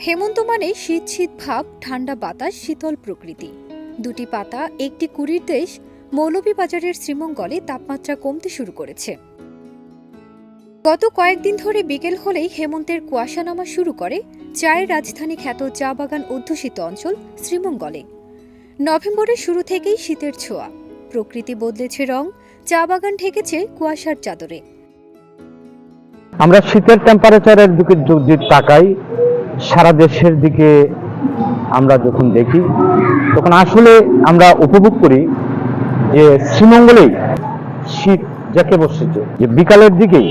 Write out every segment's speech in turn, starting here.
হেমন্ত মানে শীত শীত ভাব, ঠান্ডা বাতাস, শীতল প্রকৃতি। দুটি পাতা একটি কুড়ির দেশ মৌলভীবাজারের শ্রীমঙ্গলে তাপমাত্রা কমতে শুরু করেছে। গত কয়েকদিন ধরে বিকেল হলেই হেমন্তের কুয়াশা নামা শুরু করে চায়ের রাজধানী খ্যাত চা বাগান অধ্যুষিত অঞ্চল শ্রীমঙ্গলে। নভেম্বরের শুরু থেকেই শীতের ছোঁয়া, প্রকৃতি বদলেছে রং, চা বাগান ঢেকেছে কুয়াশার চাদরে। আমরা শীতের টেম্পারেচারের দিকে যদি তাকাই, সারা দেশের দিকে আমরা যখন দেখি তখন আসলে আমরা উপভোগ করি যে শ্রীমঙ্গলেই শীত যাকে বসেছে, যে বিকালের দিকেই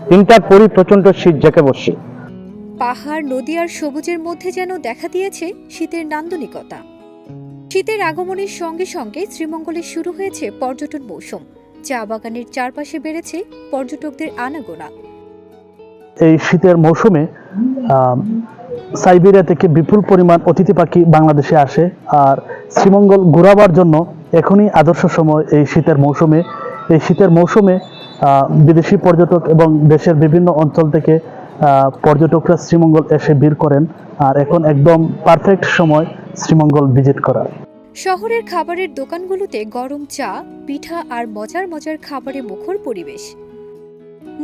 3টার পরই প্রচন্ড শীত যাকে বসে। পাহাড়, নদী আর সবুজের মধ্যে যেন দেখা দিয়েছে শীতের নান্দনিকতা। শীতের আগমনের সঙ্গে সঙ্গে শ্রীমঙ্গলে শুরু হয়েছে পর্যটন মৌসুম। চা বাগানের চারপাশে বেড়েছে পর্যটকদের আনাগোনা। এই শীতের মৌসুমে সাইবেরিয়া থেকে বিপুল পরিমাণ অতিথি পাখি বাংলাদেশে আসে, আর শ্রীমঙ্গল ঘোরাবার জন্য এখনই আদর্শ সময়। এই শীতের মৌসুমে বিদেশি পর্যটক এবং দেশের বিভিন্ন অঞ্চল থেকে পর্যটকরা শ্রীমঙ্গল এসে ভিড় করেন, আর এখন একদম পারফেক্ট সময় শ্রীমঙ্গল ভিজিট করার। শহরের খাবারের দোকানগুলোতে গরম চা, পিঠা আর মজার মজার খাবারে মুখর পরিবেশ।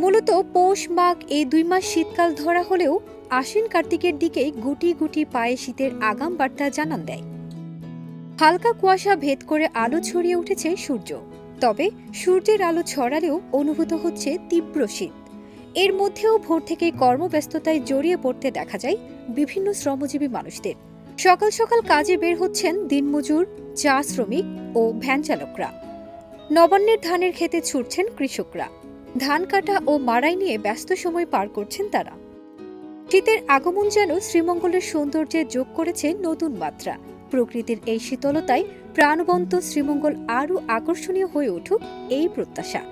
মূলত পৌষ মাঘ এই 2 মাস শীতকাল ধরা হলেও আশ্বিন কার্তিকের দিকেই গুটি গুটি পায়ে শীতের আগাম বার্তা জানান দেয়। হালকা কুয়াশা ভেদ করে আলো ছড়িয়ে উঠেছে সূর্য, তবে সূর্যের আলো ছড়ালেও অনুভূত হচ্ছে তীব্র শীত। এর মধ্যেও ভোর থেকে কর্মব্যস্ততায় জড়িয়ে পড়তে দেখা যায় বিভিন্ন শ্রমজীবী মানুষদের। সকাল সকাল কাজে বের হচ্ছেন দিনমজুর, চা শ্রমিক ও ভ্যান চালকরা। নবান্নের ধানের খেতে ছুটছেন কৃষকরা। ধান কাটা ও মাড়াই নিয়ে ব্যস্ত সময় পার করছেন তারা। শীতের আগমন যেন শ্রীমঙ্গলের সৌন্দর্যে যোগ করেছে নতুন মাত্রা। প্রকৃতির এই শীতলতায় প্রাণবন্ত শ্রীমঙ্গল আরও আকর্ষণীয় হয়ে উঠুক এই প্রত্যাশা।